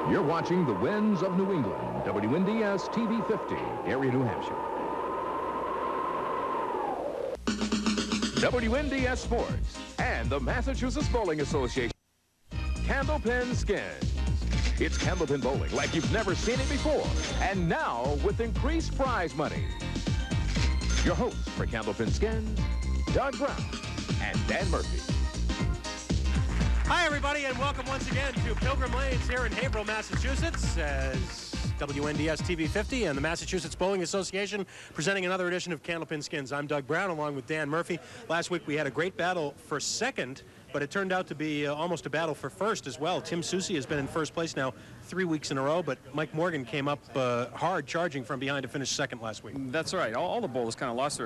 You're watching the Winds of New England, WNDS TV 50, Erie, New Hampshire. WNDS Sports and the Massachusetts Bowling Association. Candlepin Skins. It's Candlepin bowling like you've never seen it before. And now with increased prize money. Your hosts for Candlepin Skins, Doug Brown and Dan Murphy. Hi, everybody, and welcome once again to Pilgrim Lanes here in Haverhill, Massachusetts, as WNDS TV 50 and the Massachusetts Bowling Association presenting another edition of Candlepin Skins. I'm Doug Brown, along with Dan Murphy. Last week we had a great battle for second, but it turned out to be almost a battle for first as well. Tim Soucy has been in first place now 3 weeks in a row, but Mike Morgan came up hard, charging from behind to finish second last week. That's right. All the bowlers kind of lost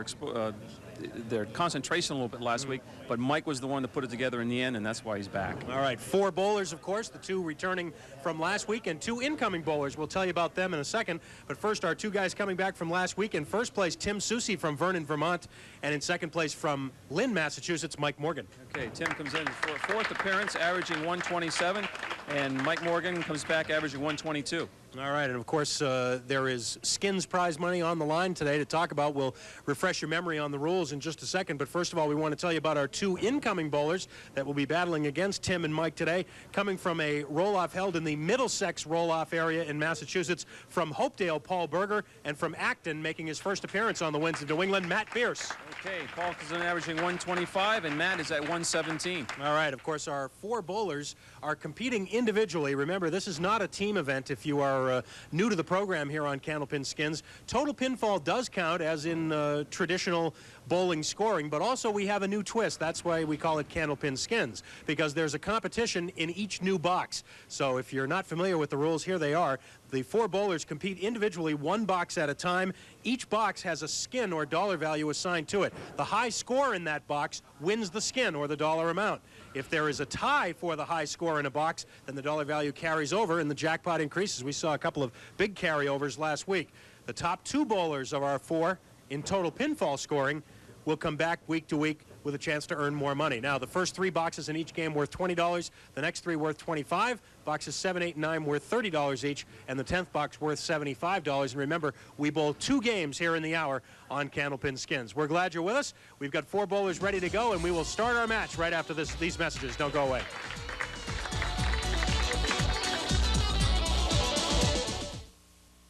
their concentration a little bit last week, but Mike was the one to put it together in the end, and that's why he's back. All right, 4 bowlers, of course, the 2 returning from last week, and 2 incoming bowlers. We'll tell you about them in a second, but first, our 2 guys coming back from last week. In first place, Tim Soucy from Vernon, Vermont, and in second place from Lynn, Massachusetts, Mike Morgan. Okay, Tim comes in for a 4th appearance, averaging 127, and Mike Morgan comes back averaging 122. All right, and of course, there is Skins prize money on the line today to talk about. We'll refresh your memory on the rules in just a second, but first of all, we want to tell you about our 2 incoming bowlers that will be battling against Tim and Mike today, coming from a roll-off held in the Middlesex roll-off area in Massachusetts, from Hopedale, Paul Berger, and from Acton, making his first appearance on the Winds of New England, Matt Bearce. Okay, Paul is averaging 125, and Matt is at 117. All right, of course, our 4 bowlers are competing individually. Remember, this is not a team event if you are new to the program here on Candlepin Skins. Total pinfall does count, as in traditional bowling scoring, but also we have a new twist. That's why we call it Candlepin Skins, because there's a competition in each new box. So if you're not familiar with the rules, here they are. The 4 bowlers compete individually, 1 box at a time. Each box has a skin or dollar value assigned to it. The high score in that box wins the skin or the dollar amount. If there is a tie for the high score in a box, then the dollar value carries over and the jackpot increases. We saw a couple of big carryovers last week. The top 2 bowlers of our 4 in total pinfall scoring will come back week to week with a chance to earn more money. Now, the first 3 boxes in each game worth $20, the next 3 worth $25, boxes 7, 8, and 9 worth $30 each, and the 10th box worth $75. And remember, we bowl 2 games here in the hour on Candlepin Skins. We're glad you're with us. We've got 4 bowlers ready to go, and we will start our match right after these messages. Don't go away.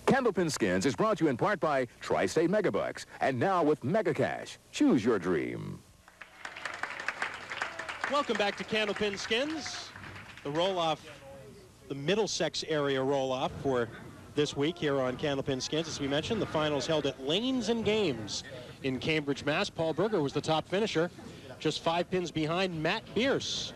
Candlepin Skins is brought to you in part by Tri-State Megabucks, and now with Mega Cash. Choose your dream. Welcome back to Candlepin Skins, the roll-off, the Middlesex area roll-off for this week here on Candlepin Skins. As we mentioned, the finals held at Lanes and Games in Cambridge, Mass. Paul Berger was the top finisher, just 5 pins behind Matt Bearce.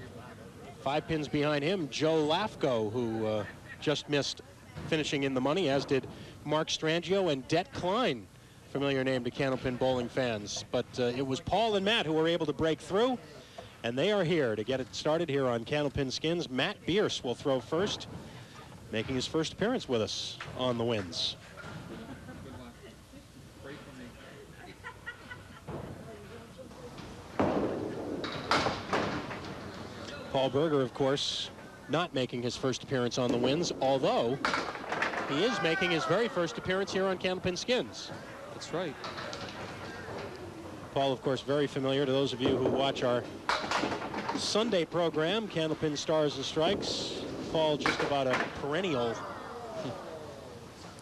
5 pins behind him, Joe Lafko, who just missed finishing in the money, as did Mark Strangio and Det Klein, familiar name to Candlepin bowling fans. But it was Paul and Matt who were able to break through, and they are here to get it started here on Candlepin Skins. Matt Bearce will throw first, making his first appearance with us on the Winds. Paul Berger, of course, not making his first appearance on the Winds, although he is making his very first appearance here on Candlepin Skins. That's right. Paul, of course, very familiar to those of you who watch our Sunday program, Candlepin Stars and Strikes. Paul, just about a perennial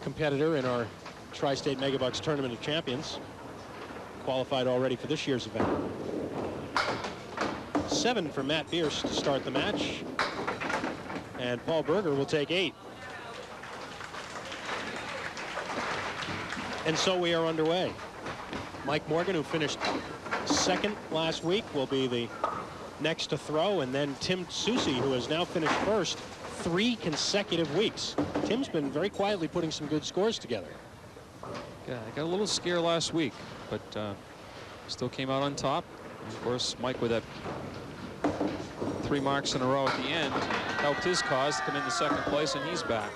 competitor in our Tri-State Megabucks Tournament of Champions. Qualified already for this year's event. 7 for Matt Bearce to start the match. And Paul Berger will take 8. And so we are underway. Mike Morgan, who finished second last week, will be the next to throw, and then Tim Soucy, who has now finished first 3 consecutive weeks. Tim's been very quietly putting some good scores together. Yeah, I got a little scare last week, but still came out on top. And of course, Mike with that 3 marks in a row at the end helped his cause to come into second place, and he's back.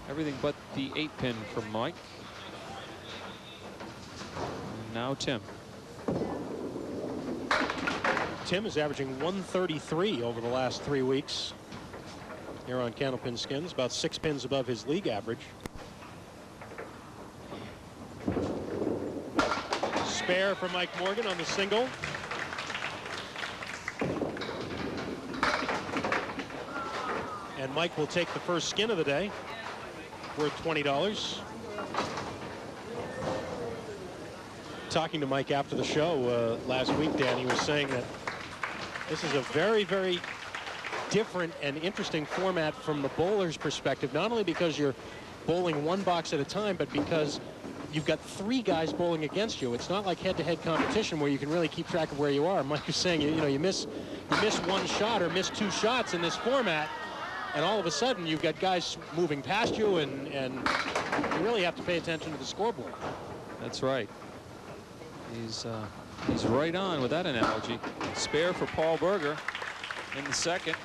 Everything but the 8-pin from Mike. And now Tim. Tim is averaging 133 over the last 3 weeks. here on Candlepin Skins, about 6 pins above his league average. Spare for Mike Morgan on the single. And Mike will take the first skin of the day, worth $20. Talking to Mike after the show last week, Dan, he was saying that this is a very, very different and interesting format from the bowler's perspective, not only because you're bowling one box at a time, but because you've got 3 guys bowling against you. It's not like head-to-head competition where you can really keep track of where you are. Mike is saying, you know, you miss 1 shot or miss 2 shots in this format, and all of a sudden you've got guys moving past you, and you really have to pay attention to the scoreboard. That's right. He's right on with that analogy. Spare for Paul Berger in the second.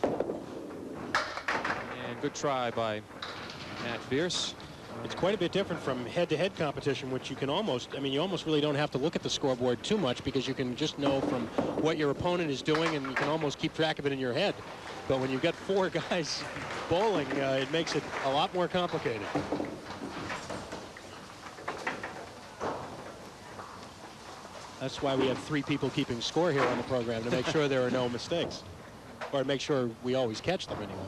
And good try by Matt Bearce. It's quite a bit different from head-to-head competition, which you can almost, I mean, you almost really don't have to look at the scoreboard too much because you can just know from what your opponent is doing, and you can almost keep track of it in your head. But when you've got 4 guys bowling, it makes it a lot more complicated. That's why we have 3 people keeping score here on the program, to make sure there are no mistakes, or to make sure we always catch them anyway.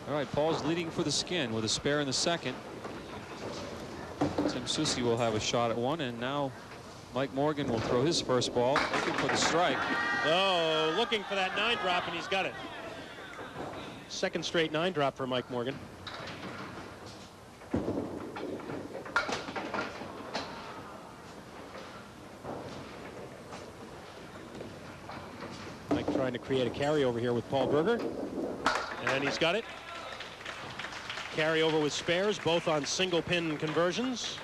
All right, Paul's leading for the skin with a spare in the second. Tim Soucy will have a shot at one, and now Mike Morgan will throw his first ball, looking for the strike. Oh, looking for that 9 drop, and he's got it. Second straight 9 drop for Mike Morgan. Mike trying to create a carryover here with Paul Berger, and he's got it. Carryover with spares, both on single pin conversions.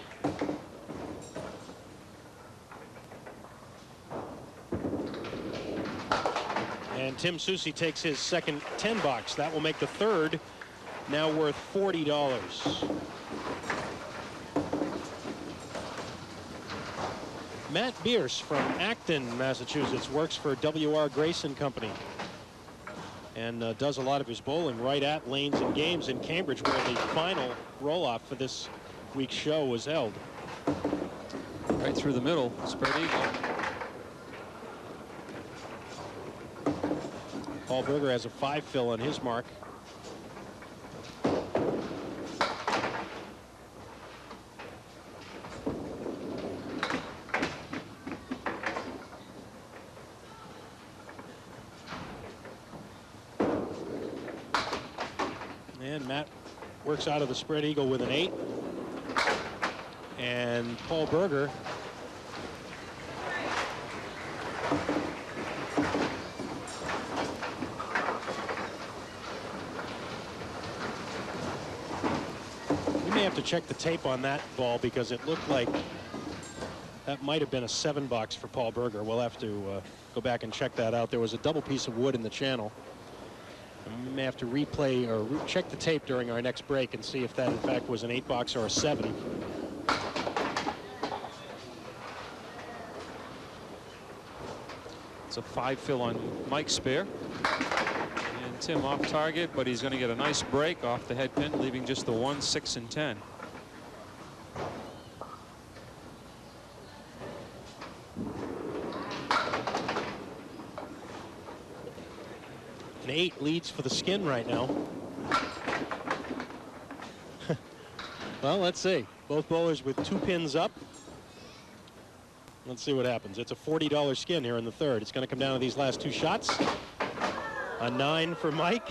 And Tim Soucy takes his second 10 box. That will make the third now worth $40. Matt Bearce from Acton, Massachusetts, works for W.R. Grayson Company, and does a lot of his bowling right at Lanes and Games in Cambridge, where the final roll-off for this week's show was held. Right through the middle, spread eagle. Paul Berger has a 5 fill on his mark. And Matt works out of the spread eagle with an 8. And Paul Berger have to check the tape on that ball, because it looked like that might have been a 7 box for Paul Berger. We'll have to go back and check that out. There was a double piece of wood in the channel. And we may have to replay or check the tape during our next break and see if that in fact was an 8 box or a 7. It's a 5 fill on Mike's spare. And Tim off target, but he's going to get a nice break off the head pin, leaving just the 1, 6, and 10. An 8 leads for the skin right now. Well, let's see. Both bowlers with 2 pins up. Let's see what happens. It's a $40 skin here in the third. It's going to come down to these last 2 shots. A 9 for Mike.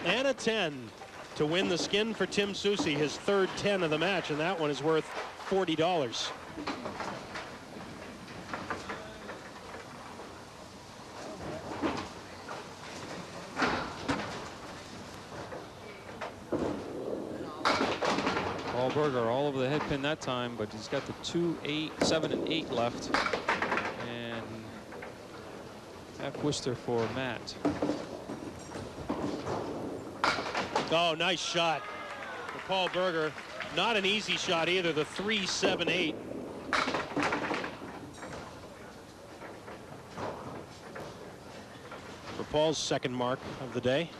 And a 10 to win the skin for Tim Soucy, his third 10 of the match, and that one is worth $40. Berger all over the head pin that time, but he's got the 2, 8, 7, and 8 left, and half Worcester for Matt. Oh, nice shot for Paul Berger. Not an easy shot either, the 3-7-8. For Paul's second mark of the day.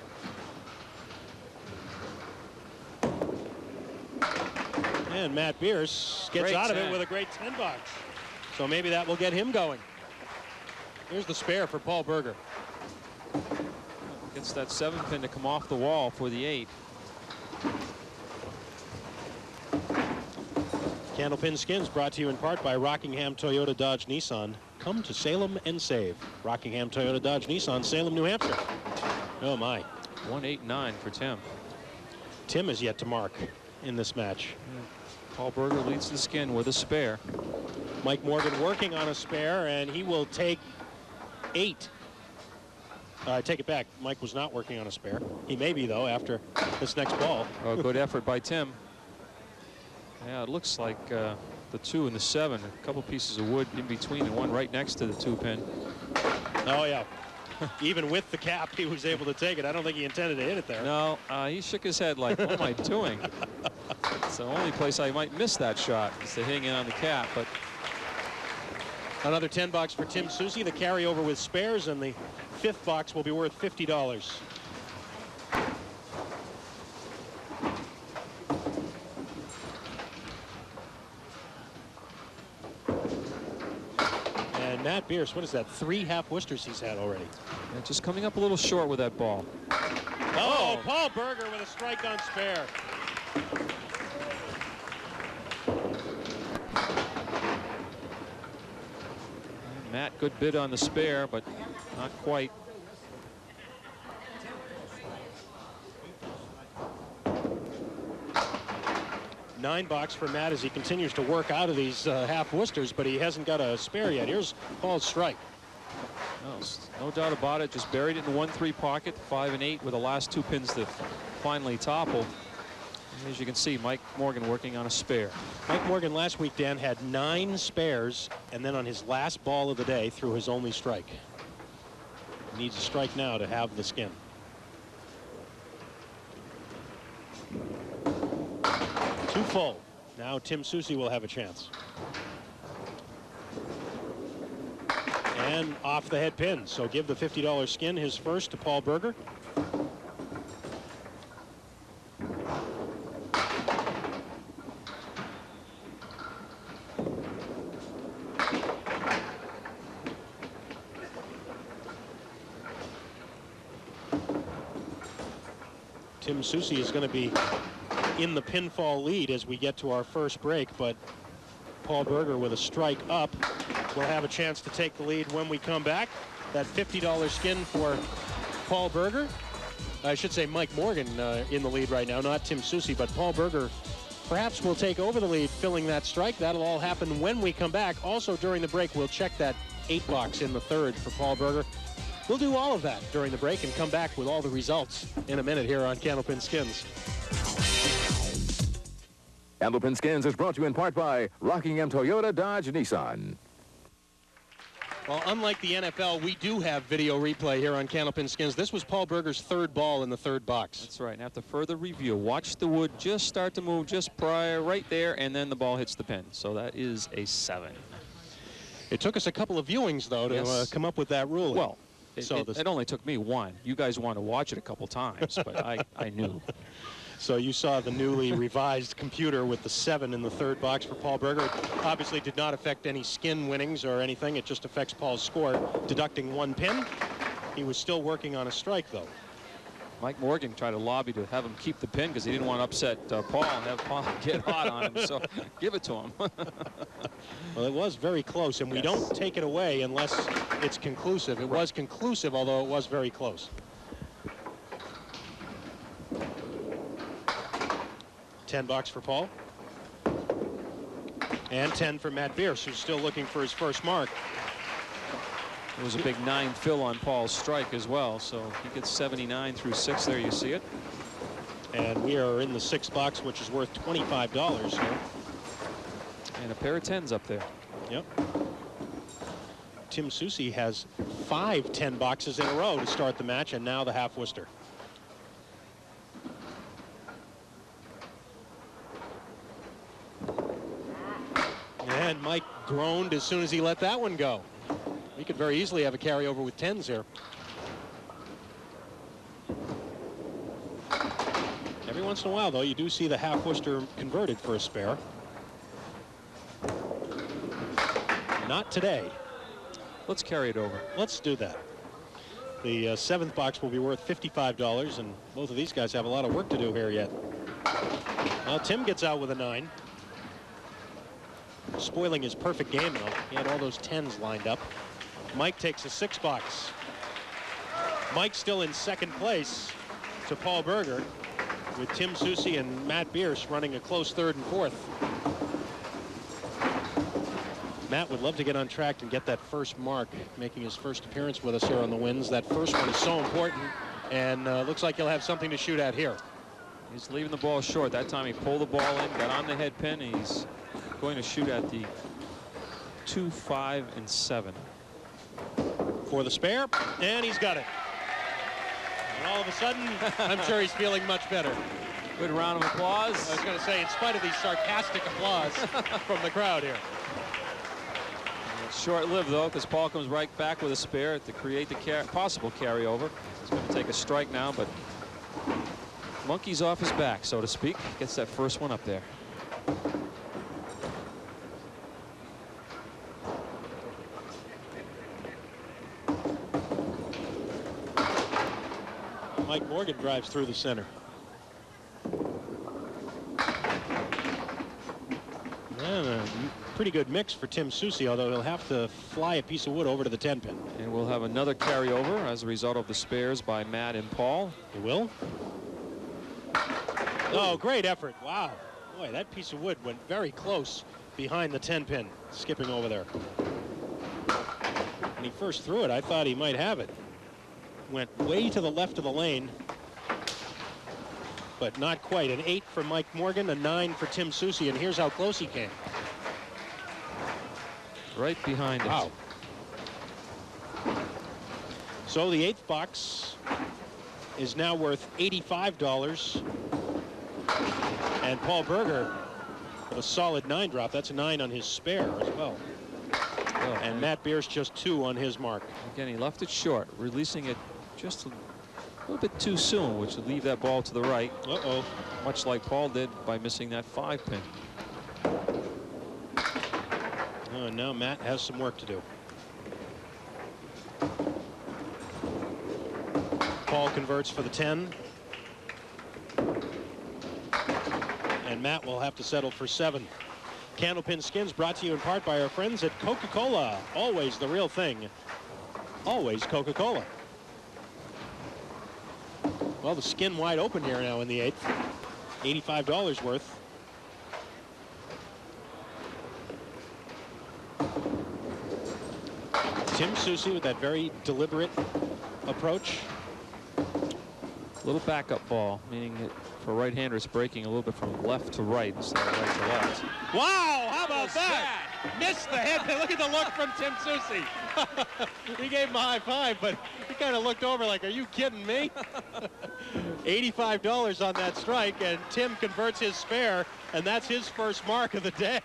And Matt Bearce gets out of it with a great 10 bucks. So maybe that will get him going. Here's the spare for Paul Berger. Gets that 7 pin to come off the wall for the 8. Candlepin Skins brought to you in part by Rockingham Toyota Dodge Nissan. Come to Salem and save. Rockingham Toyota Dodge Nissan, Salem, New Hampshire. Oh my. 189 for Tim. Tim is yet to mark in this match. Paul Berger leads the skin with a spare. Mike Morgan working on a spare, and he will take 8. I take it back. Mike was not working on a spare. He may be, though, after this next ball. Oh, good effort by Tim. Yeah, it looks like the 2 and the 7, a couple pieces of wood in between, and one right next to the 2 pin. Oh, yeah. Even with the cap, he was able to take it. I don't think he intended to hit it there. No, he shook his head like, what am I doing? It's the only place I might miss that shot is to hang in on the cap. But another 10 bucks for Tim Soucy. The carryover with spares, and the 5th box will be worth $50. And Matt Bearce, what is that? 3 half Worcesters he's had already. Yeah, just coming up a little short with that ball. Oh, Paul Berger with a strike on spare. Matt, good bid on the spare, but not quite. $9 for Matt as he continues to work out of these half Worcesters, but he hasn't got a spare yet. Here's Paul's strike. No doubt about it. Just buried it in the 1-3 pocket, 5 and 8 with the last 2 pins to finally topple. And as you can see, Mike Morgan working on a spare. Mike Morgan last week, Dan, had 9 spares, and then on his last ball of the day threw his only strike. He needs a strike now to have the skin. Too full. Now Tim Soucy will have a chance. And off the head pin. So give the $50 skin, his first, to Paul Berger. Tim Soucy is going to be in the pinfall lead as we get to our first break, but Paul Berger with a strike up will have a chance to take the lead when we come back. That $50 skin for Paul Berger. I should say Mike Morgan in the lead right now, not Tim Soucy, but Paul Berger perhaps will take over the lead, filling that strike. That'll all happen when we come back. Also during the break, we'll check that 8 box in the 3rd for Paul Berger. We'll do all of that during the break and come back with all the results in a minute here on Candlepin Skins. Candlepin Skins is brought to you in part by Rockingham Toyota Dodge Nissan. Well, unlike the NFL, we do have video replay here on Candlepin Skins. This was Paul Berger's 3rd ball in the 3rd box. That's right. And after further review, watch the wood just start to move just prior right there, and then the ball hits the pin. So that is a 7. It took us a couple of viewings, though, to come up with that rule. Well, it only took me 1. You guys want to watch it a couple times, but I knew. So you saw the newly revised computer with the 7 in the 3rd box for Paul Berger. It obviously did not affect any skin winnings or anything. It just affects Paul's score, deducting 1 pin. He was still working on a strike, though. Mike Morgan tried to lobby to have him keep the pin because he didn't want to upset Paul and have Paul get hot on him. So give it to him. Well, it was very close, and we don't take it away unless it's conclusive. It was conclusive, although it was very close. 10 bucks for Paul. And 10 for Matt Bearce, who's still looking for his first mark. It was a big 9 fill on Paul's strike as well, so he gets 79 through 6 there. You see it. And we are in the 6th box, which is worth $25 here. And a pair of 10s up there. Yep. Tim Soucy has 5 10 boxes in a row to start the match, and now the half Worcester. And Mike groaned as soon as he let that one go. We could very easily have a carryover with 10s here. Every once in a while, though, you do see the half Worcester converted for a spare. Not today. Let's carry it over. Let's do that. The 7th box will be worth $55, and both of these guys have a lot of work to do here yet. Well, Tim gets out with a 9. Spoiling his perfect game, though. He had all those 10s lined up. Mike takes a 6 box. Mike still in second place to Paul Berger, with Tim Soucy and Matt Bearce running a close 3rd and 4th. Matt would love to get on track and get that first mark, making his first appearance with us here on the Wins. That first one is so important, and looks like he'll have something to shoot at here. He's leaving the ball short. That time he pulled the ball in, got on the head pin. He's going to shoot at the 2, 5, and 7. For the spare, and he's got it. And all of a sudden, I'm sure he's feeling much better. Good round of applause. I was going to say, in spite of these sarcastic applause from the crowd here. It's short-lived, though, because Paul comes right back with a spare to create the possible carryover. He's going to take a strike now, but monkey's off his back, so to speak. Gets that first one up there. Mike Morgan drives through the center. And a pretty good mix for Tim Soucy, although he'll have to fly a piece of wood over to the 10 pin. And we'll have another carryover as a result of the spares by Matt and Paul. He will. Oh, great effort. Wow. Boy, that piece of wood went very close behind the 10 pin, skipping over there. When he first threw it, I thought he might have it. Went way to the left of the lane, but not quite. An 8 for Mike Morgan, a 9 for Tim Soucy, and here's how close he came. Right behind it. Wow. So the 8th box is now worth $85. And Paul Berger with a solid 9 drop. That's a 9 on his spare as well. Oh, and Matt Bearce just 2 on his mark. Again, he left it short, releasing it just a little bit too soon, which would leave that ball to the right. Uh-oh. Much like Paul did by missing that 5 pin. Oh, and now Matt has some work to do. Paul converts for the 10. And Matt will have to settle for 7. Candlepin Skins brought to you in part by our friends at Coca-Cola. Always the real thing. Always Coca-Cola. Well, the skin wide open here now in the 8th. $85 worth. Tim Soucy with that very deliberate approach. Little backup ball, meaning that for right-handers breaking a little bit from left to right instead of right to left. Wow, how about that? Missed the head. Look at the look from Tim Soucy. He gave him a high five, but he kind of looked over like, are you kidding me? $85 on that strike, and Tim converts his spare, and that's his first mark of the day.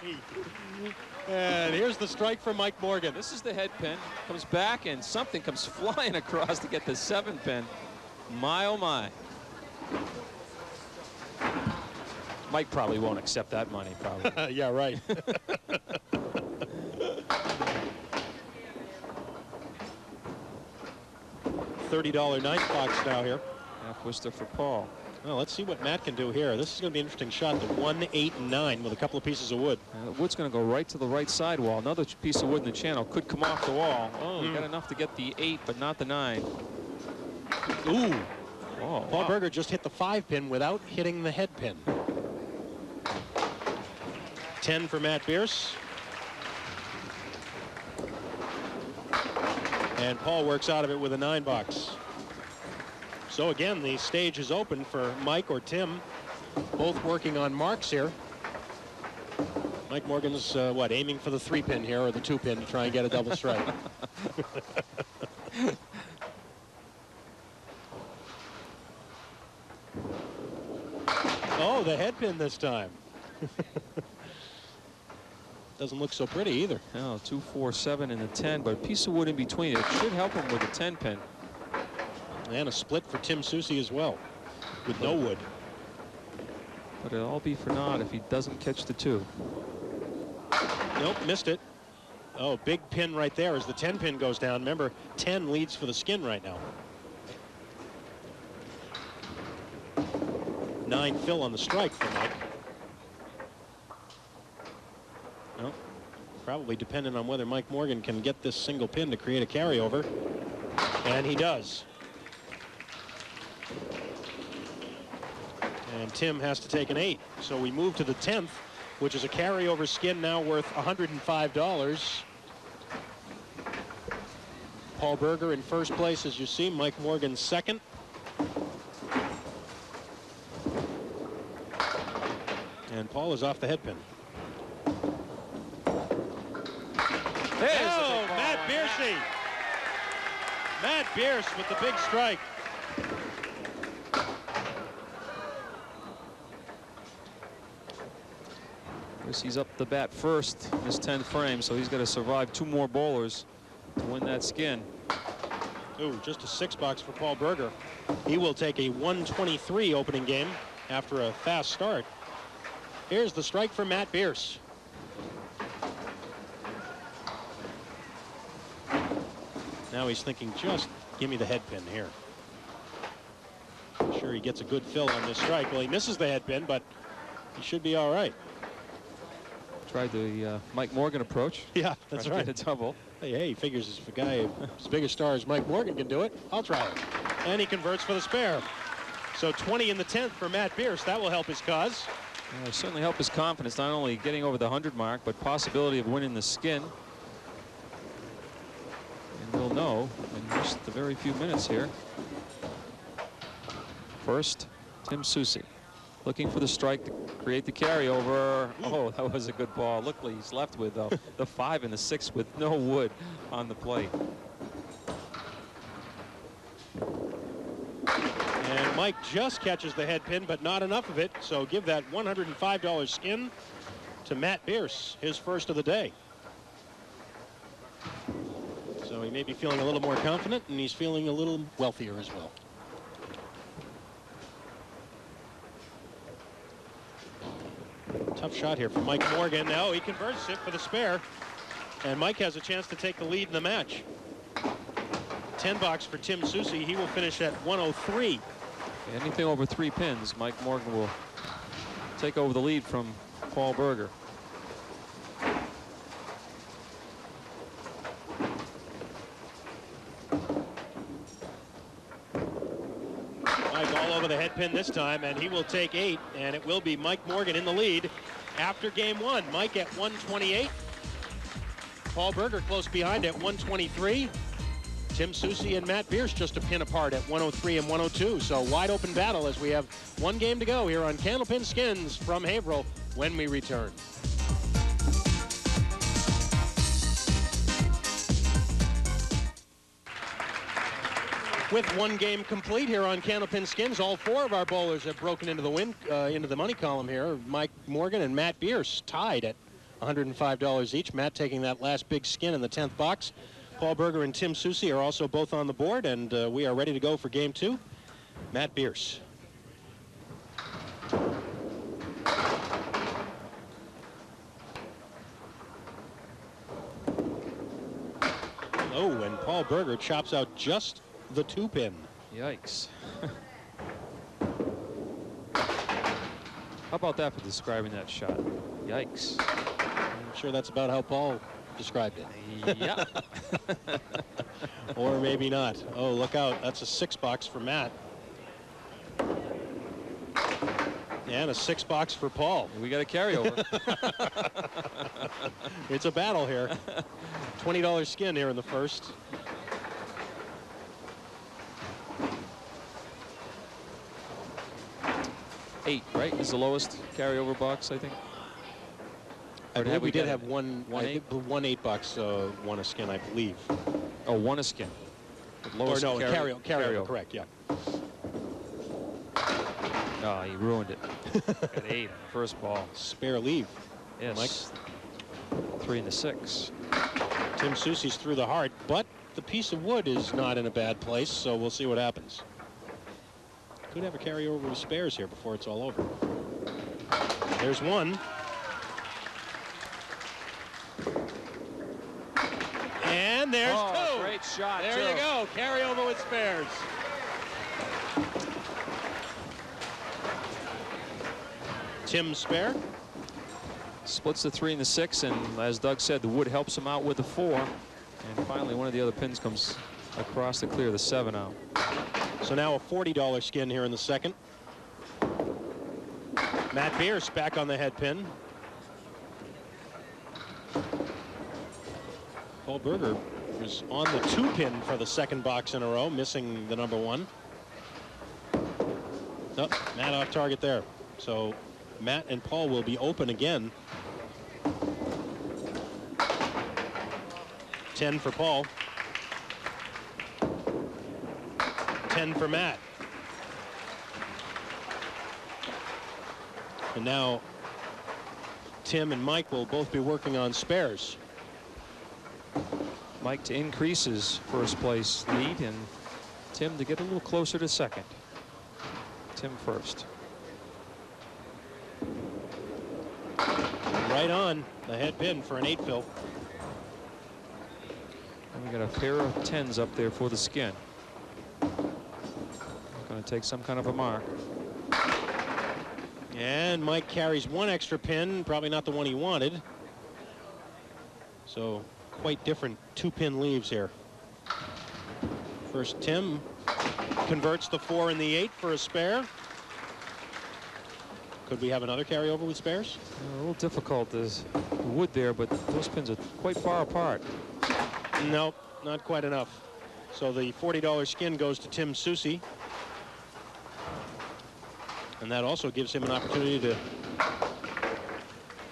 And here's the strike from Mike Morgan. This is the head pin. Comes back, and something comes flying across to get the 7 pin. My, oh, my. Mike probably won't accept that money, probably. Yeah, right. $30 ninth box now here. Half Worcester for Paul. Well, let's see what Matt can do here. This is going to be an interesting shot. The 1, 8, and 9 with a couple of pieces of wood. Wood's going to go right to the right side wall. Another piece of wood in the channel could come off the wall. Oh, he got enough to get the 8, but not the 9. Ooh. Oh, Paul Berger just hit the 5 pin without hitting the head pin. 10 for Matt Bearce. And Paul works out of it with a 9 box. So again, the stage is open for Mike or Tim, both working on marks here. Mike Morgan's what, aiming for the 3 pin here, or the 2 pin to try and get a double strike. Oh, the head pin this time. doesn't look so pretty either. No, 2, 4, 7 in the 10, but a piece of wood in between. It should help him with a 10 pin. And a split for Tim Soucy as well, with no wood. But it'll all be for naught if he doesn't catch the 2. Nope, missed it. Oh, big pin right there as the 10 pin goes down. Remember, 10 leads for the skin right now. 9 fill on the strike for Mike. Well, probably dependent on whether Mike Morgan can get this single pin to create a carryover. And he does. And Tim has to take an 8. So we move to the 10th, which is a carryover skin now worth $105. Paul Berger in first place, as you see. Mike Morgan second. And Paul is off the head pin. Oh, Matt Bearce. Matt Bearce with the big strike. He's up the bat first in his 10th frame, so he's got to survive 2 more bowlers to win that skin. Ooh, just a 6 box for Paul Berger. He will take a 123 opening game after a fast start. Here's the strike for Matt Bearce. Now he's thinking, just give me the head pin here. I'm sure he gets a good fill on this strike. Well, he misses the head pin, but he should be all right. Tried the Mike Morgan approach. Yeah, that's right. Get a double. Hey, he figures if a guy as big a star as Mike Morgan can do it, I'll try it. And he converts for the spare. So 20 in the 10th for Matt Bearce. That will help his cause. It'll certainly help his confidence, not only getting over the 100 mark, but possibility of winning the skin. And we'll know in just a very few minutes here. First, Tim Soucy looking for the strike to create the carryover. Oh, that was a good ball. Look, he's left with the 5 and the 6 with no wood on the plate. And Mike just catches the head pin, but not enough of it. So give that $105 skin to Matt Bearce, his first of the day. So he may be feeling a little more confident, and he's feeling a little wealthier as well. Tough shot here for Mike Morgan. Now he converts it for the spare. And Mike has a chance to take the lead in the match. 10 box for Tim Soucy. He will finish at 103. Anything over 3 pins, Mike Morgan will take over the lead from Paul Berger. Mike all over the head pin this time, and he will take 8, and it will be Mike Morgan in the lead after game 1. Mike at 128. Paul Berger close behind at 123. Tim Soucy and Matt Bearce just a pin apart at 103 and 102. So wide open battle as we have 1 game to go here on Candlepin Skins from Haverhill when we return. With 1 game complete here on Candlepin Skins, all 4 of our bowlers have broken into the money column here. Mike Morgan and Matt Bearce tied at $105 each. Matt taking that last big skin in the 10th box. Paul Berger and Tim Soucy are also both on the board, and we are ready to go for game 2. Matt Bearce. Oh, and Paul Berger chops out just the 2 pin. Yikes. How about that for describing that shot? Yikes. I'm sure that's about how Paul described it. Yeah. Or maybe not. Oh, look out. That's a 6 box for Matt. And a 6 box for Paul. We got a carryover. It's a battle here. $20 skin here in the first. $8, right? Is the lowest carryover box, I think. I believe we did have one 8 box won a skin, I believe. Oh, won a skin. Or no, carryover, correct, yeah. Oh, he ruined it. At 8 on the first ball. Spare leave. Yes. Mike. 3 and the 6. Tim Soucy's through the heart, but the piece of wood is not in a bad place, so we'll see what happens. Could have a carryover with spares here before it's all over. There's one. And there's two. Great shot. There you go. Carryover with spares. Tim spare. Splits the 3 and the 6, and as Doug said, the wood helps him out with the 4. And finally, one of the other pins comes across to clear the 7 out. So now a $40 skin here in the second. Matt Bearce back on the head pin. Paul Berger was on the 2 pin for the second box in a row, missing the number 1. Oh, Matt off target there. So Matt and Paul will be open again. 10 for Paul. 10 for Matt. And now Tim and Mike will both be working on spares. Mike to increase his first place lead, and Tim to get a little closer to second. Tim first. Right on the head pin for an 8 fill. And we got a pair of 10s up there for the skin. Going to take some kind of a mark. And Mike carries 1 extra pin, probably not the one he wanted. So quite different 2-pin leaves here. First Tim converts the 4 and the 8 for a spare. Could we have another carryover with spares? A little difficult. There's the wood there, but those pins are quite far apart. Nope, not quite enough. So the $40 skin goes to Tim Soucy. And that also gives him an opportunity to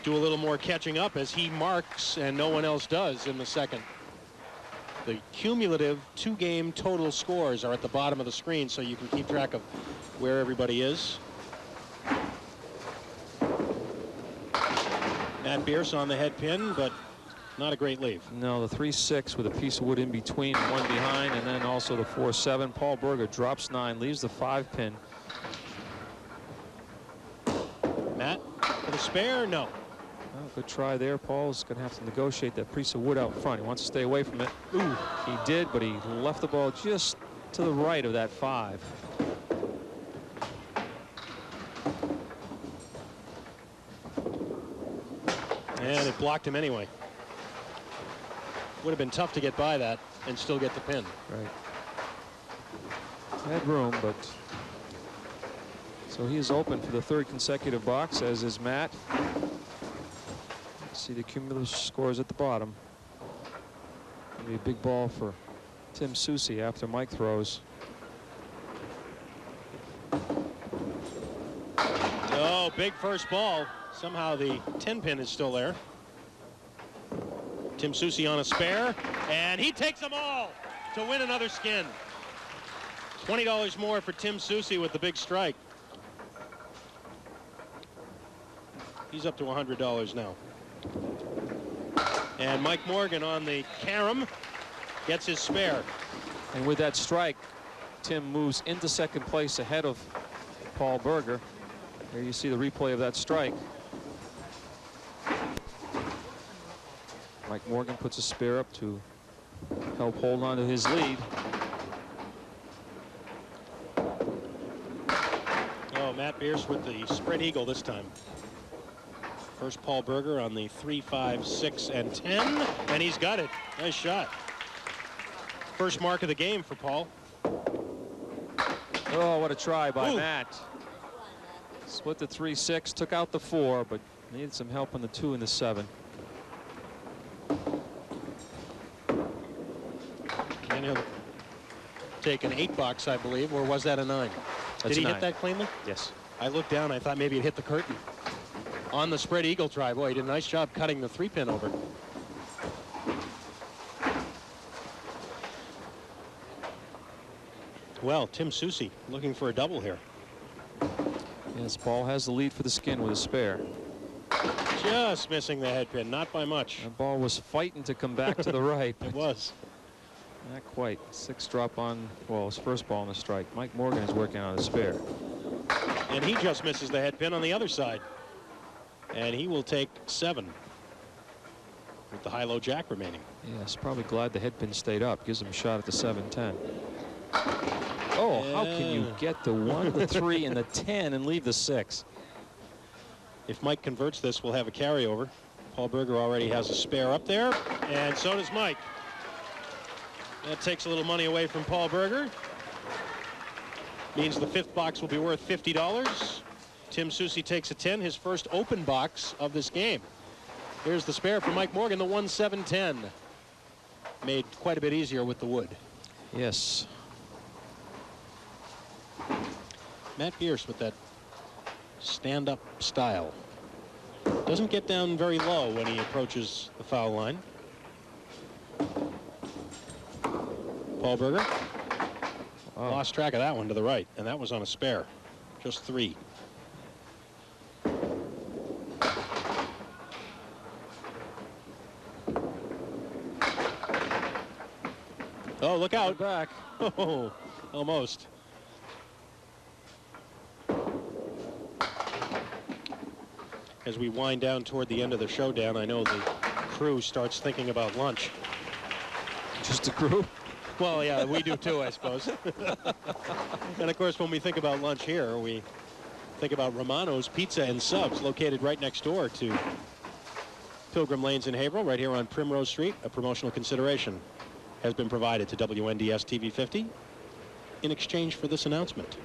do a little more catching up as he marks and no one else does in the second. The cumulative 2-game total scores are at the bottom of the screen, so you can keep track of where everybody is. Matt Bearce on the head pin, but not a great leave. No, the 3-6 with a piece of wood in between and 1 behind, and then also the 4-7. Paul Berger drops 9, leaves the 5 pin. Matt for the spare? No. Well, good try there. Paul's going to have to negotiate that piece of wood out front. He wants to stay away from it. Ooh, he did, but he left the ball just to the right of that 5. And it blocked him anyway. Would have been tough to get by that and still get the pin. Right. Had room, but so he is open for the 3rd consecutive box, as is Matt. See the cumulative scores at the bottom. Maybe a big ball for Tim Soucy after Mike throws. Oh, big first ball. Somehow the 10 pin is still there. Tim Soucy on a spare, and he takes them all to win another skin. $20 more for Tim Soucy with the big strike. He's up to $100 now. And Mike Morgan on the carom gets his spare. And with that strike, Tim moves into second place ahead of Paul Berger. Here you see the replay of that strike. Mike Morgan puts a spare up to help hold on to his lead. Oh, Matt Bearce with the spread eagle this time. First Paul Berger on the 3, 5, 6, and 10, and he's got it. Nice shot. First mark of the game for Paul. Oh, what a try by Ooh. Matt. Split the 3-6, took out the 4, but needed some help on the 2 and the 7. And he'll take an 8 box, I believe, or was that a 9? Did he hit that cleanly? Yes. I looked down, I thought maybe it hit the curtain. On the spread eagle try. Boy, he did a nice job cutting the 3 pin over. Well, Tim Soucy looking for a double here. Yes, Paul has the lead for the skin with a spare. Just missing the head pin, not by much. The ball was fighting to come back to the right. It was. Not quite. 6 drop on, well, his first ball on the strike. Mike Morgan is working on a spare. And he just misses the head pin on the other side. And he will take 7 with the high-low jack remaining. Yes, probably glad the head pin stayed up. Gives him a shot at the 7-10. Oh, how can you get the 1, the 3, and the 10 and leave the 6? If Mike converts this, we'll have a carryover. Paul Berger already has a spare up there, and so does Mike. That takes a little money away from Paul Berger. Means the 5th box will be worth $50. Tim Soucy takes a 10, his first open box of this game. Here's the spare for Mike Morgan, the 1-7-10. Made quite a bit easier with the wood. Yes. Matt Bearce with that stand-up style. Doesn't get down very low when he approaches the foul line. Paul Berger. Wow. Lost track of that one to the right, and that was on a spare. Just 3. Oh, look out. Back. Oh, almost. As we wind down toward the end of the showdown, I know the crew starts thinking about lunch. Just the crew? Well, yeah, we do too, I suppose. And of course, when we think about lunch here, we think about Romano's Pizza and Subs, located right next door to Pilgrim Lanes in Haverhill, right here on Primrose Street. A promotional consideration has been provided to WNDS TV 50 in exchange for this announcement.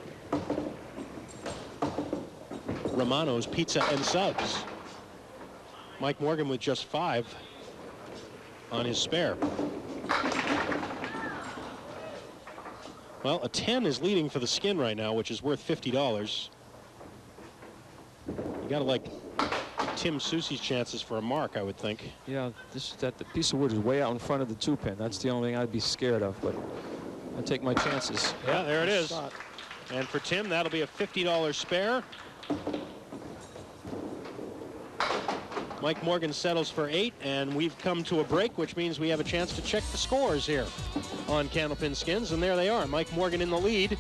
Romano's Pizza and Subs. Mike Morgan with just 5 on his spare. Well, a 10 is leading for the skin right now, which is worth $50. You got to like Tim Soucy's chances for a mark, I would think. Yeah, the piece of wood is way out in front of the 2-pin. That's the only thing I'd be scared of, but I'll take my chances. Yeah, there it is. Shot. And for Tim, that'll be a $50 spare. Mike Morgan settles for 8, and we've come to a break, which means we have a chance to check the scores here on Candlepin Skins, and there they are. Mike Morgan in the lead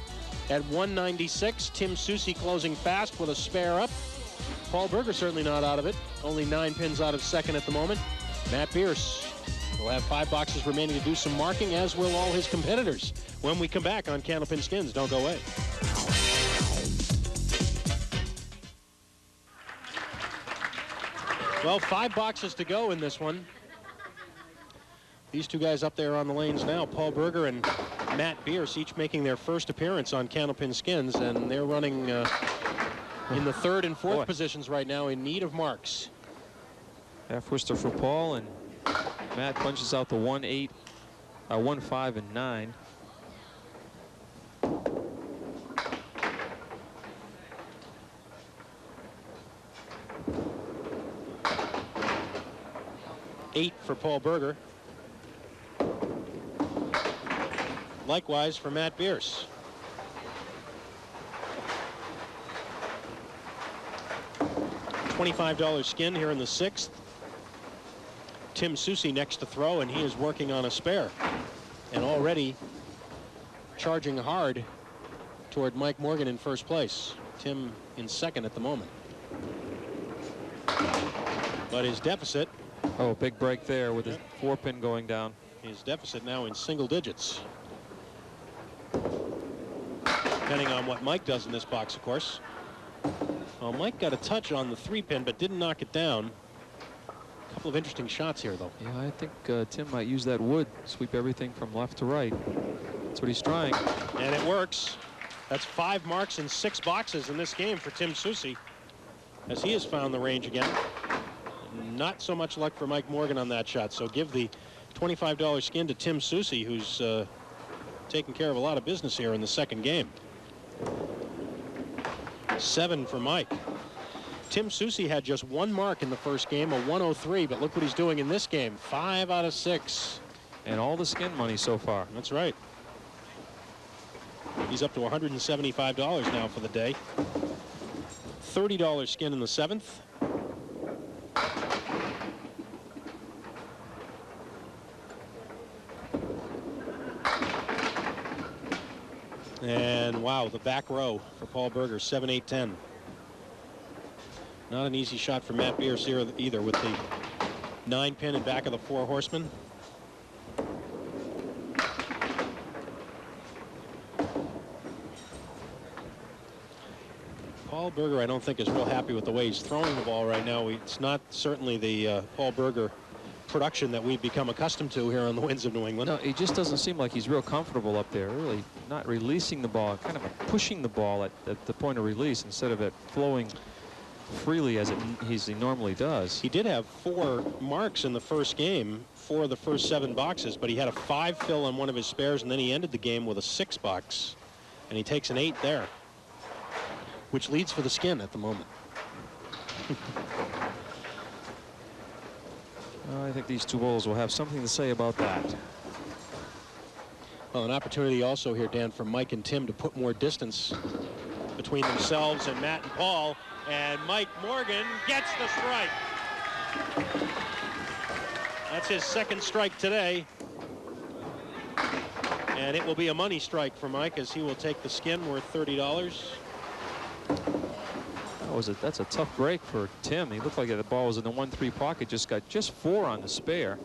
at 196. Tim Soucy closing fast with a spare up. Paul Berger certainly not out of it. Only 9 pins out of second at the moment. Matt Bearce will have 5 boxes remaining to do some marking, as will all his competitors. When we come back on Candlepin Skins, don't go away. Well, 5 boxes to go in this one. These two guys up there on the lanes now, Paul Berger and Matt Bearce, each making their first appearance on Candlepin Skins, and they're running in the 3rd and 4th positions right now, in need of marks. Half-wister for Paul, and Matt punches out the 1-8, 1-5, and 9. Eight for Paul Berger. Likewise for Matt Bearce. $25 skin here in the 6th. Tim Soucy next to throw, and he is working on a spare. And already charging hard toward Mike Morgan in first place. Tim in second at the moment. But his deficit. Oh, big break there with his 4-pin going down. His deficit now in single digits. Depending on what Mike does in this box, of course. Well, Mike got a touch on the 3-pin, but didn't knock it down. A couple of interesting shots here, though. Yeah, I think Tim might use that wood, sweep everything from left to right. That's what he's trying. And it works. That's 5 marks in 6 boxes in this game for Tim Soucy, as he has found the range again. Not so much luck for Mike Morgan on that shot, so give the $25 skin to Tim Soucy, who's taking care of a lot of business here in the second game. 7 for Mike. Tim Soucy had just 1 mark in the first game, a 103, but look what he's doing in this game. 5 out of 6. And all the skin money so far. That's right. He's up to $175 now for the day. $30 skin in the 7th. And wow, the back row for Paul Berger, 7-8-10. Not an easy shot for Matt Bearce here either, with the 9-pin in back of the 4 horsemen. Paul Berger, I don't think, is real happy with the way he's throwing the ball right now. It's not certainly the Paul Berger production that we've become accustomed to here on the Winds of New England. No, he just doesn't seem like he's real comfortable up there, really not releasing the ball, kind of pushing the ball at the point of release instead of it flowing freely as he normally does. He did have 4 marks in the first game for the first 7 boxes, but he had a 5 fill on one of his spares, and then he ended the game with a 6 box, and he takes an 8 there, which leads for the skin at the moment. I think these 2 bowlers will have something to say about that. Well, an opportunity also here, Dan, for Mike and Tim to put more distance between themselves and Matt and Paul. And Mike Morgan gets the strike. That's his 2nd strike today. And it will be a money strike for Mike, as he will take the skin worth $30. That's a tough break for Tim. He looked like the ball was in the 1-3 pocket, got just 4 on the spare.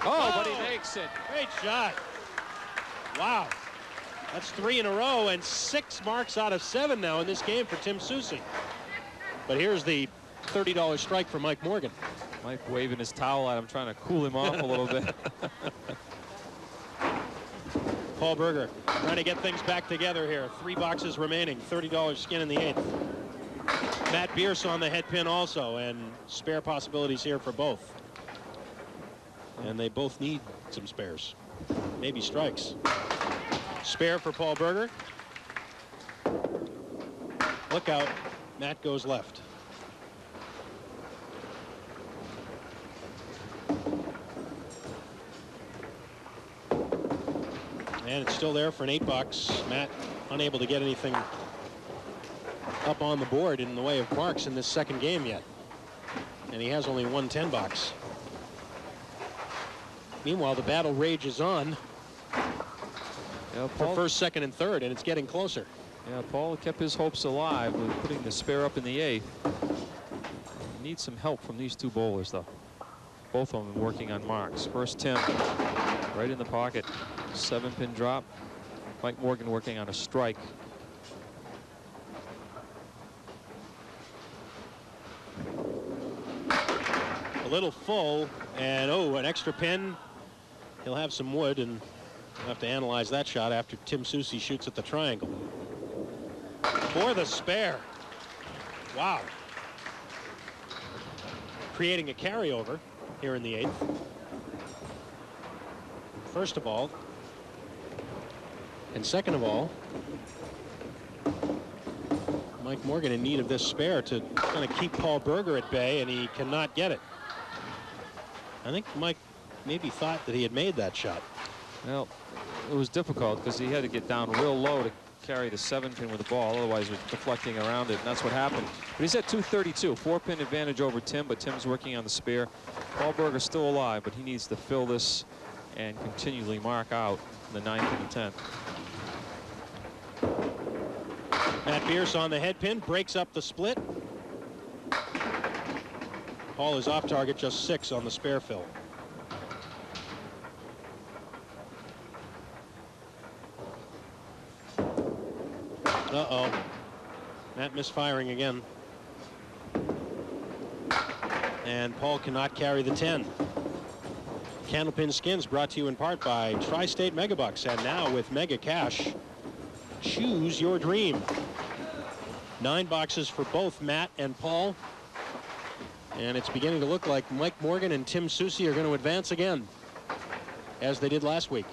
Oh, but he makes it. Great shot. Wow. That's 3 in a row, and 6 marks out of 7 now in this game for Tim Soucy. But here's the $30 strike for Mike Morgan. Mike waving his towel at him, trying to cool him off a little bit. Paul Berger trying to get things back together here. 3 boxes remaining, $30 skin in the 8th. Matt Bearce on the head pin also, and spare possibilities here for both. And they both need some spares, maybe strikes. Spare for Paul Berger. Look out, Matt goes left. And it's still there for an 8 box. Matt unable to get anything up on the board in the way of marks in this 2nd game yet. And he has only 1 10 box. Meanwhile, the battle rages on for 1st, 2nd, and 3rd, and it's getting closer. Yeah, Paul kept his hopes alive with putting the spare up in the 8th. He needs some help from these 2 bowlers, though. Both of them working on marks. First Tim, right in the pocket. 7-pin drop. Mike Morgan working on a strike. A little full, and oh, an extra pin. He'll have some wood, and we'll have to analyze that shot after Tim Soucy shoots at the triangle. For the spare. Wow. Creating a carryover here in the 8th. First of all, and second of all, Mike Morgan in need of this spare to kind of keep Paul Berger at bay, and he cannot get it. I think Mike maybe thought that he had made that shot. Well, it was difficult because he had to get down real low to carry the 7-pin with the ball, otherwise it was deflecting around it, and that's what happened. But he's at 232, 4-pin advantage over Tim, but Tim's working on the spare. Paul Berger's still alive, but he needs to fill this and continually mark out the 9th and the 10th. Matt Bearce on the head pin, breaks up the split. Paul is off target, just 6 on the spare fill. Uh-oh. Matt misfiring again. And Paul cannot carry the 10. Candlepin Skins brought to you in part by Tri-State Megabucks. And now with Mega Cash, choose your dream. 9 boxes for both Matt and Paul. And it's beginning to look like Mike Morgan and Tim Soucy are going to advance again, as they did last week.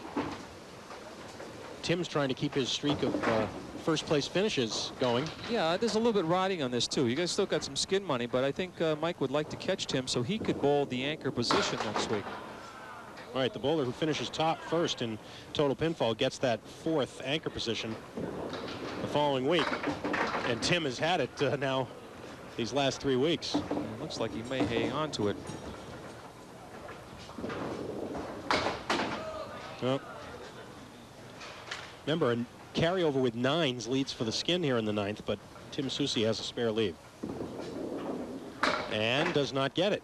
Tim's trying to keep his streak of first place finishes going. Yeah, there's a little bit riding on this too. You guys still got some skin money, but I think Mike would like to catch Tim so he could bowl the anchor position next week. All right, the bowler who finishes top first in total pinfall gets that 4th anchor position the following week. And Tim has had it now these last 3 weeks. It looks like he may hang on to it. Well, remember, carryover with 9s leads for the skin here in the 9th, but Tim Soucy has a spare lead. And does not get it.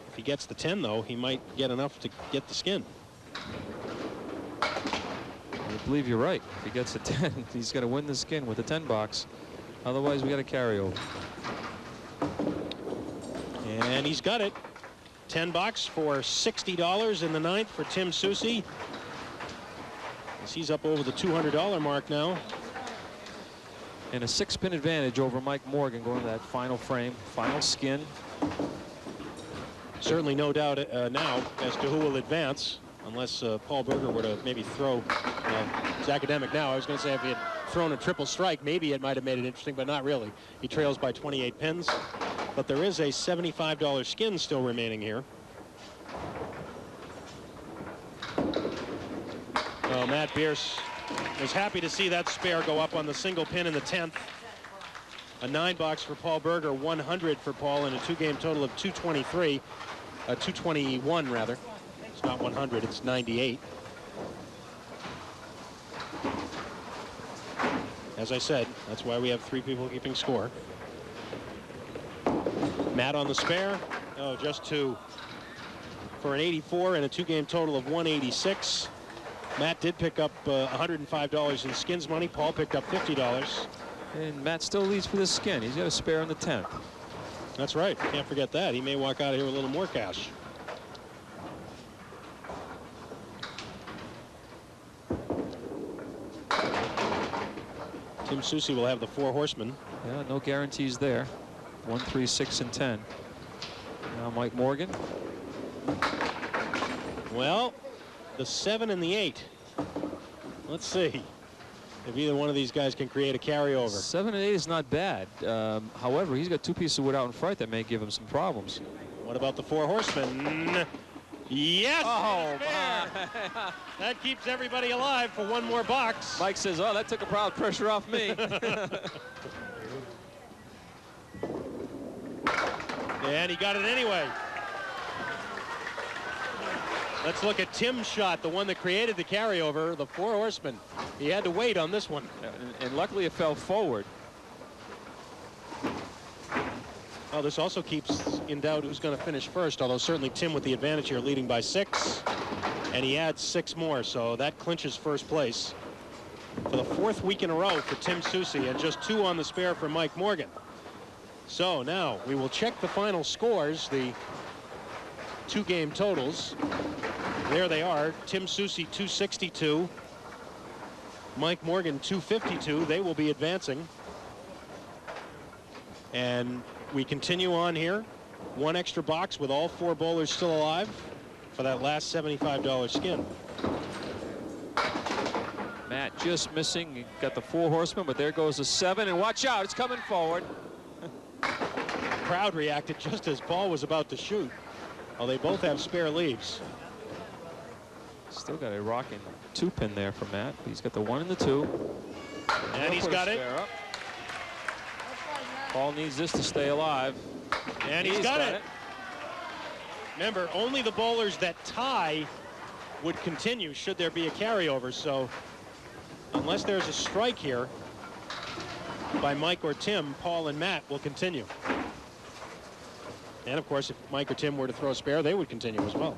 If he gets the 10, though, he might get enough to get the skin. I believe you're right. If he gets a 10, he's got to win the skin with a 10 box. Otherwise, we got a carryover. And he's got it. 10 bucks for $60 in the 9th for Tim Soucy. He's up over the $200 mark now. And a 6-pin advantage over Mike Morgan going to that final frame, final skin. Certainly no doubt now as to who will advance, unless Paul Berger were to maybe throw. It's academic now. I was going to say if he had thrown a triple strike, maybe it might have made it interesting, but not really. He trails by 28 pins. But there is a $75 skin still remaining here. Well, Matt Bearce was happy to see that spare go up on the single pin in the 10th. A 9 box for Paul Berger, 100 for Paul, and a 2-game total of 223, 221 rather. It's not 100, it's 98. As I said, that's why we have 3 people keeping score. Matt on the spare. Oh, just 2 for an 84 and a 2-game total of 186. Matt did pick up $105 in skins money. Paul picked up $50. And Matt still leads for the skin. He's got a spare in the 10th. That's right. Can't forget that. He may walk out of here with a little more cash. Tim Soucy will have the 4 horsemen. Yeah, no guarantees there. 1, 3, 6, and 10. Now Mike Morgan. Well, the 7 and the 8. Let's see if either one of these guys can create a carryover. 7 and 8 is not bad. However, he's got 2 pieces of wood out in front that may give him some problems. What about the 4 horsemen? Yes! Oh, that keeps everybody alive for 1 more box. Mike says, oh, that took a lot of pressure off me. And he got it anyway. Let's look at Tim's shot, the one that created the carryover, the 4 horsemen. He had to wait on this one. And luckily it fell forward. Oh, this also keeps in doubt who's going to finish first, although certainly Tim with the advantage here, leading by 6. And he adds 6 more, so that clinches first place for the 4th week in a row for Tim Soucy, and just 2 on the spare for Mike Morgan. So now we will check the final scores, the 2-game totals. There they are. Tim Soucy 262. Mike Morgan 252. They will be advancing. And we continue on here. 1 extra box with all 4 bowlers still alive for that last $75 skin. Matt just missing. He got the 4 horsemen, but there goes the 7. And watch out, it's coming forward. The crowd reacted just as Paul was about to shoot. Well, they both have spare leaves. Still got a rocking 2-pin there for Matt. He's got the 1 and the 2. And he's got it. Up. Paul needs this to stay alive. And he's got it. Remember, only the bowlers that tie would continue should there be a carryover. So unless there's a strike here by Mike or Tim, Paul and Matt will continue. And of course, if Mike or Tim were to throw a spare, they would continue as well.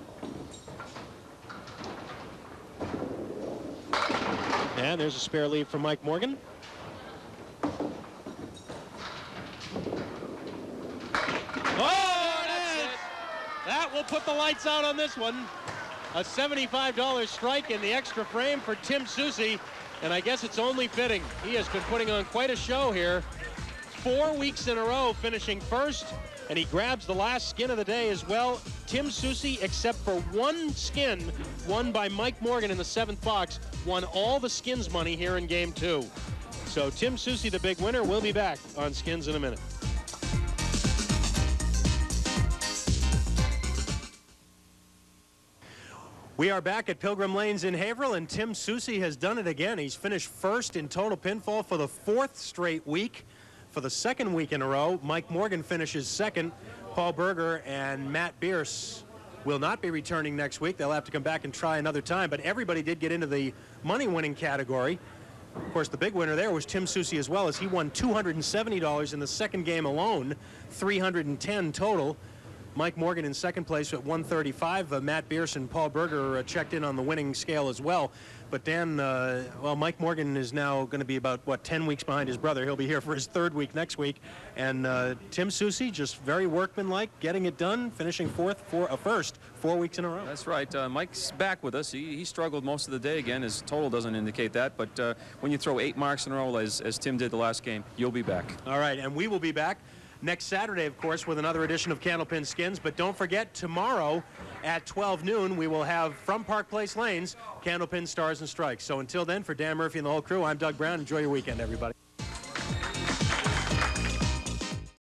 And there's a spare lead for Mike Morgan. Oh, it is! That will put the lights out on this one. A $75 strike in the extra frame for Tim Soucy. And I guess it's only fitting. He has been putting on quite a show here. 4 weeks in a row finishing first. And he grabs the last skin of the day as well. Tim Soucy, except for 1 skin won by Mike Morgan in the 7th box, won all the skins money here in game 2. So Tim Soucy, the big winner. We'll be back on Skins in a minute. We are back at Pilgrim Lanes in Haverhill, and Tim Soucy has done it again. He's finished first in total pinfall for the 4th straight week. For the 2nd week in a row, Mike Morgan finishes 2nd. Paul Berger and Matt Bearce will not be returning next week. They'll have to come back and try another time. But everybody did get into the money-winning category. Of course, the big winner there was Tim Soucy as well, as he won $270 in the second game alone, $310 total. Mike Morgan in second place at $135. Matt Bearce and Paul Berger checked in on the winning scale as well. But Dan, well, Mike Morgan is now going to be about, what, 10 weeks behind his brother. He'll be here for his third week next week. And Tim Soucy, just very workmanlike, getting it done, finishing first 4 weeks in a row. That's right. Mike's back with us. He struggled most of the day again. His total doesn't indicate that. But when you throw 8 marks in a row, as Tim did the last game, you'll be back. All right, and we will be back next Saturday, of course, with another edition of Candlepin Skins. But don't forget, tomorrow at 12 noon, we will have from Park Place Lanes, Candlepin Stars and Strikes. So until then, for Dan Murphy and the whole crew, I'm Doug Brown. Enjoy your weekend, everybody.